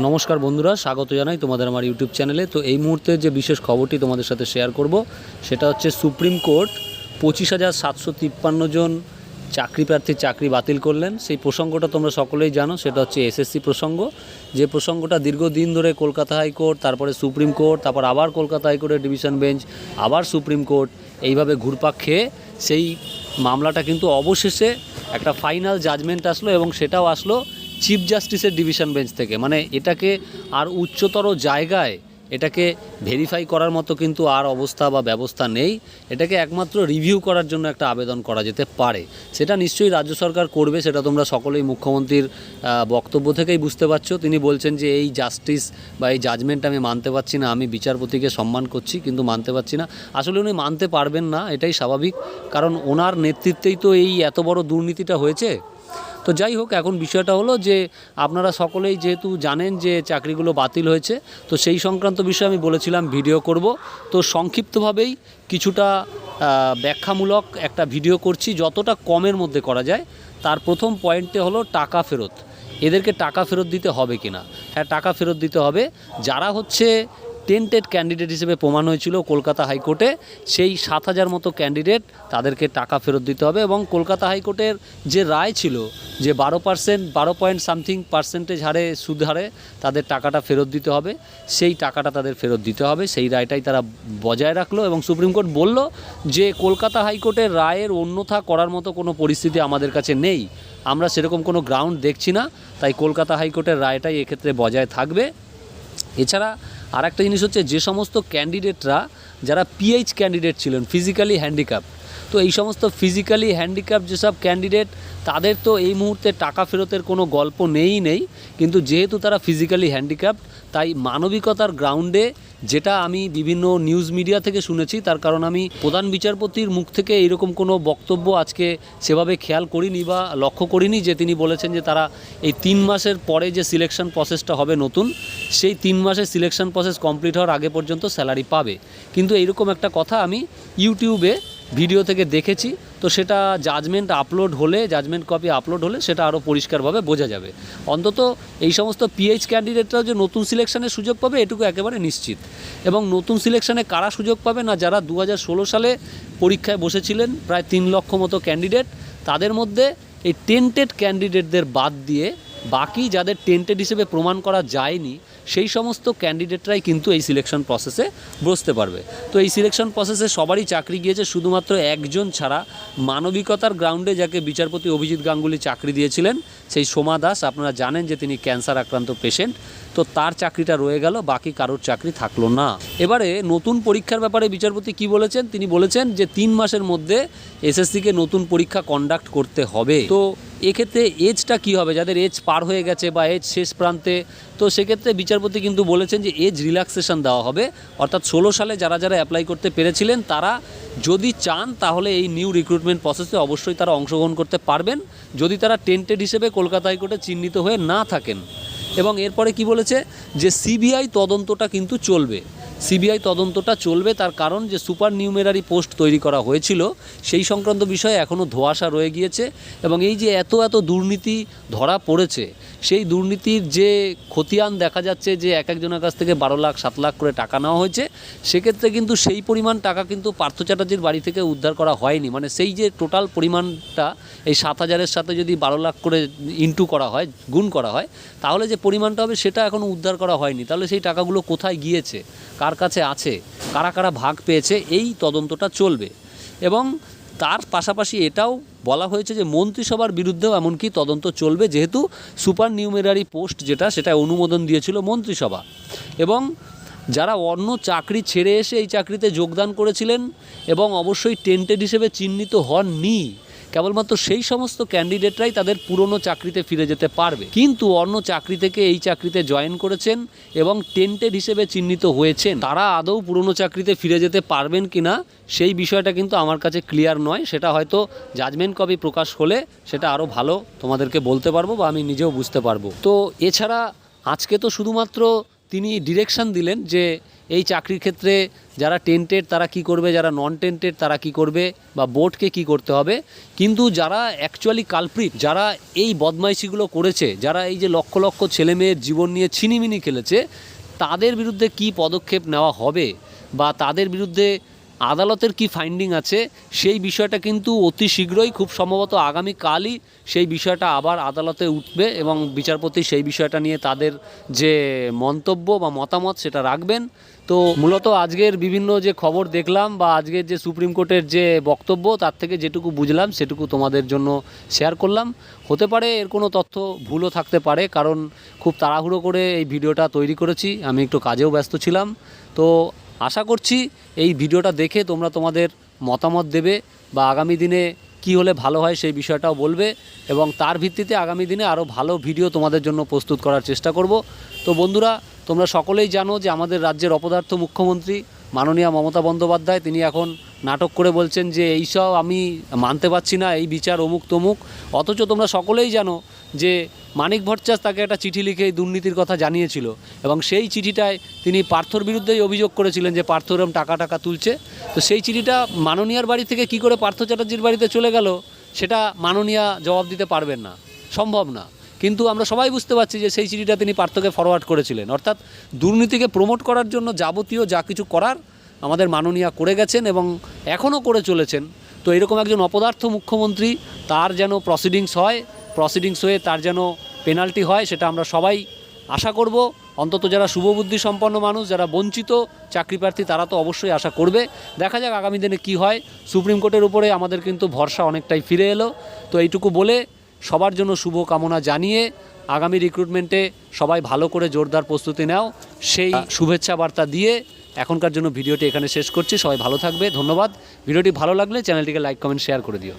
নমস্কার বন্ধুরা, স্বাগত জানাই তোমাদের আমার ইউটিউব চ্যানেলে। তো এই মুহূর্তে যে বিশেষ খবরটি তোমাদের সাথে শেয়ার করব সেটা হচ্ছে সুপ্রিম কোর্ট 25,753 জন চাকরি প্রার্থীর চাকরি বাতিল করলেন। সেই প্রসঙ্গটা তোমরা সকলেই জানো, সেটা হচ্ছে এসএসসি প্রসঙ্গ। যে প্রসঙ্গটা দীর্ঘদিন ধরে কলকাতা হাইকোর্ট, তারপরে সুপ্রিম কোর্ট, তারপর আবার কলকাতা হাইকোর্টের ডিভিশন বেঞ্চ, আবার সুপ্রিম কোর্ট, এইভাবে ঘুরপাক খেয়ে সেই মামলাটা কিন্তু অবশেষে একটা ফাইনাল জাজমেন্ট আসলো, এবং সেটাও আসলো চিফ জাস্টিসের ডিভিশন বেঞ্চ থেকে। মানে এটাকে আর উচ্চতর জায়গায় এটাকে ভেরিফাই করার মতো কিন্তু আর অবস্থা বা ব্যবস্থা নেই। এটাকে একমাত্র রিভিউ করার জন্য একটা আবেদন করা যেতে পারে। সেটা নিশ্চয়ই রাজ্য সরকার করবে, সেটা তোমরা সকলেই মুখ্যমন্ত্রীর বক্তব্য থেকেই বুঝতে পারছো। তিনি বলছেন যে এই জাস্টিস বা এই জাজমেন্ট আমি মানতে পারছি না, আমি বিচারপতিকে সম্মান করছি কিন্তু মানতে পারছি না। আসলে উনি মানতে পারবেন না, এটাই স্বাভাবিক, কারণ ওনার নেতৃত্বেই তো এই এত বড় দুর্নীতিটা হয়েছে। তো যাই হোক, এখন বিষয়টা হলো যে আপনারা সকলেই যেহেতু জানেন যে চাকরিগুলো বাতিল হয়েছে, তো সেই সংক্রান্ত বিষয়ে আমি বলেছিলাম ভিডিও করব। তো সংক্ষিপ্তভাবেই কিছুটা ব্যাখ্যামূলক একটা ভিডিও করছি, যতটা কমের মধ্যে করা যায়। তার প্রথম পয়েন্টে হলো টাকা ফেরত। এদেরকে টাকা ফেরত দিতে হবে কি না? হ্যাঁ, টাকা ফেরত দিতে হবে। যারা হচ্ছে টেন্টেড ক্যান্ডিডেট হিসেবে প্রমাণ হয়েছিল কলকাতা হাইকোর্টে, সেই 7,000 মতো ক্যান্ডিডেট, তাদেরকে টাকা ফেরত দিতে হবে। এবং কলকাতা হাইকোর্টের যে রায় ছিল যে 12 পয়েন্ট সামথিং পার্সেন্টেজ হারে সুদ হারে তাদের টাকাটা ফেরত দিতে হবে, সেই টাকাটা তাদের ফেরত দিতে হবে। সেই রায়টাই তারা বজায় রাখলো, এবং সুপ্রিম কোর্ট বলল যে কলকাতা হাইকোর্টের রায়ের অন্যথা করার মতো কোনো পরিস্থিতি আমাদের কাছে নেই, আমরা সেরকম কোনো গ্রাউন্ড দেখছি না, তাই কলকাতা হাইকোর্টের রায়টাই এক্ষেত্রে বজায় থাকবে। এছাড়া আর একটা জিনিস হচ্ছে, যে সমস্ত ক্যান্ডিডেটরা যারা পিএইচ ক্যান্ডিডেট ছিলেন, ফিজিক্যালি হ্যান্ডিক্যাপ, তো এই সমস্ত ফিজিক্যালি হ্যান্ডিক্যাপ যেসব ক্যান্ডিডেট, তাদের তো এই মুহূর্তে টাকা ফেরতের কোনো গল্প নেই। কিন্তু যেহেতু তারা ফিজিক্যালি হ্যান্ডিক্যাপ, তাই মানবিকতার গ্রাউন্ডে, যেটা আমি বিভিন্ন নিউজ মিডিয়া থেকে শুনেছি, তার কারণ আমি প্রধান বিচারপতির মুখ থেকে এইরকম কোনো বক্তব্য আজকে সেভাবে খেয়াল করিনি বা লক্ষ্য করিনি, যে তিনি বলেছেন যে তারা এই 3 মাসের পরে যে সিলেকশন প্রসেসটা হবে নতুন, সেই 3 মাসের সিলেকশন প্রসেস কমপ্লিট হওয়ার আগে পর্যন্ত স্যালারি পাবে। কিন্তু এইরকম একটা কথা আমি ইউটিউবে ভিডিও থেকে দেখেছি। তো সেটা জাজমেন্ট কপি আপলোড হলে সেটা আরও পরিষ্কারভাবে বোঝা যাবে। অন্তত এই সমস্ত পিএইচ ক্যান্ডিডেটরাও যে নতুন সিলেকশনের সুযোগ পাবে এটুকু একেবারে নিশ্চিত। এবং নতুন সিলেকশনে কারা সুযোগ পাবে না? যারা 2016 সালে পরীক্ষায় বসেছিলেন, প্রায় 3 লক্ষ মতো ক্যান্ডিডেট, তাদের মধ্যে এই টেন্টেড ক্যান্ডিডেটদের বাদ দিয়ে বাকি যাদের টেন্টেড হিসেবে প্রমাণ করা যায়নি, সেই সমস্ত ক্যান্ডিডেটরাই কিন্তু এই সিলেকশন প্রসেসে বসতে পারবে। তো এই সিলেকশন প্রসেসে সবারই চাকরি গিয়েছে, শুধুমাত্র একজন ছাড়া, মানবিকতার গ্রাউন্ডে যাকে বিচারপতি অভিজিৎ গাঙ্গুলি চাকরি দিয়েছিলেন, সেই সোমা দাস। আপনারা জানেন যে তিনি ক্যান্সার আক্রান্ত পেশেন্ট, তো তার চাকরিটা রয়ে গেল, বাকি কারোর চাকরি থাকলো না। এবারে নতুন পরীক্ষার ব্যাপারে বিচারপতি কি বলেছেন? তিনি বলেছেন যে 3 মাসের মধ্যে এসএসসিকে নতুন পরীক্ষা কন্ডাক্ট করতে হবে। তো এক্ষেত্রে এজটা কী হবে? যাদের এজ পার হয়ে গেছে বা এজ শেষ প্রান্তে, তো সেক্ষেত্রে বিচারপতি কিন্তু বলেছেন যে এজ রিল্যাক্সেশন দেওয়া হবে। অর্থাৎ 16 সালে যারা অ্যাপ্লাই করতে পেরেছিলেন, তারা যদি চান তাহলে এই নিউ রিক্রুটমেন্ট প্রসেসে অবশ্যই তারা অংশগ্রহণ করতে পারবেন, যদি তারা টেন্টেড হিসেবে কলকাতা হাইকোর্টে চিহ্নিত হয়ে না থাকেন। এবং এরপরে কি বলেছে? যে সিবিআই তদন্তটা কিন্তু চলবে। সিবিআই তদন্তটা চলবে, তার কারণ যে সুপার নিউমেরারি পোস্ট তৈরি করা হয়েছিল, সেই সংক্রান্ত বিষয়ে এখনও ধোঁয়াশা রয়ে গিয়েছে। এবং এই যে এত দুর্নীতি ধরা পড়েছে, সেই দুর্নীতির যে খতিয়ান দেখা যাচ্ছে, যে একজনের কাছ থেকে 12 লাখ 7 লাখ করে টাকা নেওয়া হয়েছে, সেক্ষেত্রে কিন্তু সেই পরিমাণ টাকা কিন্তু পার্থ চ্যাটার্জির বাড়ি থেকে উদ্ধার করা হয়নি। মানে সেই যে টোটাল পরিমাণটা, এই 7,000-এর সাথে যদি 12 লাখ করে ইনটু করা হয়, গুণ করা হয়, তাহলে যে পরিমাণটা হবে সেটা এখনও উদ্ধার করা হয়নি। তাহলে সেই টাকাগুলো কোথায় গিয়েছে, কার কাছে আছে, কারা ভাগ পেয়েছে, এই তদন্তটা চলবে। এবং তার পাশাপাশি এটাও বলা হয়েছে যে মন্ত্রিসভার বিরুদ্ধেও এমনকি তদন্ত চলবে, যেহেতু সুপার নিউমেরারি পোস্ট সেটা অনুমোদন দিয়েছিল মন্ত্রিসভা। এবং যারা অন্য চাকরি ছেড়ে এসে এই চাকরিতে যোগদান করেছিলেন এবং অবশ্যই টেন্টেড হিসেবে চিহ্নিত হননি, কেবলমাত্র সেই সমস্ত ক্যান্ডিডেটরাই তাদের পুরনো চাকরিতে ফিরে যেতে পারবে। কিন্তু অন্য চাকরি থেকে এই চাকরিতে জয়েন করেছেন এবং টেন্টেড হিসেবে চিহ্নিত হয়েছেন, তারা আদৌ পুরনো চাকরিতে ফিরে যেতে পারবেন কি না, সেই বিষয়টা কিন্তু আমার কাছে ক্লিয়ার নয়। সেটা হয়তো জাজমেন্ট কপি প্রকাশ হলে সেটা আরও ভালো তোমাদেরকে বলতে পারবো বা আমি নিজেও বুঝতে পারবো। তো এছাড়া আজকে তো শুধুমাত্র তিনি ডিরেকশন দিলেন যে এই চাকরির ক্ষেত্রে যারা টেন্টেড তারা কি করবে, যারা নন টেন্টেড তারা কি করবে, বা বোর্ডকে কি করতে হবে। কিন্তু যারা অ্যাকচুয়ালি কালপ্রিট, যারা এই বদমাইশিগুলো করেছে, যারা এই যে লক্ষ লক্ষ ছেলেমেয়ের জীবন নিয়ে ছিনিমিনি খেলেছে, তাদের বিরুদ্ধে কি পদক্ষেপ নেওয়া হবে বা তাদের বিরুদ্ধে আদালতের কি ফাইন্ডিং আছে, সেই বিষয়টা কিন্তু অতি শীঘ্রই, খুব সম্ভবত আগামীকালই সেই বিষয়টা আবার আদালতে উঠবে এবং বিচারপতি সেই বিষয়টা নিয়ে তাদের যে মন্তব্য বা মতামত সেটা রাখবেন। তো মূলত আজকের বিভিন্ন যে খবর দেখলাম বা আজকের যে সুপ্রিম কোর্টের যে বক্তব্য, তার থেকে যেটুকু বুঝলাম সেটুকু তোমাদের জন্য শেয়ার করলাম। হতে পারে এর কোনো তথ্য ভুলও থাকতে পারে, কারণ খুব তাড়াহুড়ো করে এই ভিডিওটা তৈরি করেছি, আমি একটু কাজেও ব্যস্ত ছিলাম। তো আশা করছি এই ভিডিওটা দেখে তোমরা তোমাদের মতামত দেবে বা আগামী দিনে কি হলে ভালো হয় সেই বিষয়টাও বলবে, এবং তার ভিত্তিতে আগামী দিনে আরও ভালো ভিডিও তোমাদের জন্য প্রস্তুত করার চেষ্টা করব। তো বন্ধুরা, তোমরা সকলেই জানো যে আমাদের রাজ্যের অপদার্থ মুখ্যমন্ত্রী মাননীয়া মমতা বন্দ্যোপাধ্যায় তিনি এখন নাটক করে বলছেন যে এইসব আমি মানতে পারছি না, এই বিচার অমুক তমুক। অথচ তোমরা সকলেই জানো যে মানিক ভট্টাচার্য তাকে একটা চিঠি লিখে এই দুর্নীতির কথা জানিয়েছিল, এবং সেই চিঠিটায় তিনি পার্থর বিরুদ্ধেই অভিযোগ করেছিলেন যে পার্থ এরম টাকা তুলছে। তো সেই চিঠিটা মাননীয়ার বাড়ি থেকে কি করে পার্থ চ্যাটার্জির বাড়িতে চলে গেল সেটা মাননীয়া জবাব দিতে পারবেন না, সম্ভব না। কিন্তু আমরা সবাই বুঝতে পারছি যে সেই চিঠিটা তিনি পার্থকে ফরওয়ার্ড করেছিলেন। অর্থাৎ দুর্নীতিকে প্রমোট করার জন্য যাবতীয় যা কিছু করার আমাদের মাননীয়া করে গেছেন এবং এখনও করে চলেছেন। তো এরকম একজন অপদার্থ মুখ্যমন্ত্রী, তার যেন প্রসিডিংস হয়ে তার যেন পেনাল্টি হয়, সেটা আমরা সবাই আশা করব। অন্তত যারা শুভবুদ্ধি সম্পন্ন মানুষ, যারা বঞ্চিত চাকরি প্রার্থী, তারা তো অবশ্যই আশা করবে। দেখা যাক আগামী দিনে কি হয়। সুপ্রিম কোর্টের উপরে আমাদের কিন্তু ভরসা অনেকটাই ফিরে এলো। তো এইটুকু বলে সবার জন্য শুভ কামনা জানিয়ে আগামী রিক্রুটমেন্টে সবাই ভালো করে জোরদার প্রস্তুতি নাও, সেই শুভেচ্ছা বার্তা দিয়ে এখনকার জন্য ভিডিওটি এখানে শেষ করছি। সবাই ভালো থাকবে, ধন্যবাদ। ভিডিওটি ভালো লাগলে চ্যানেলটিকে লাইক, কমেন্ট, শেয়ার করে দিও।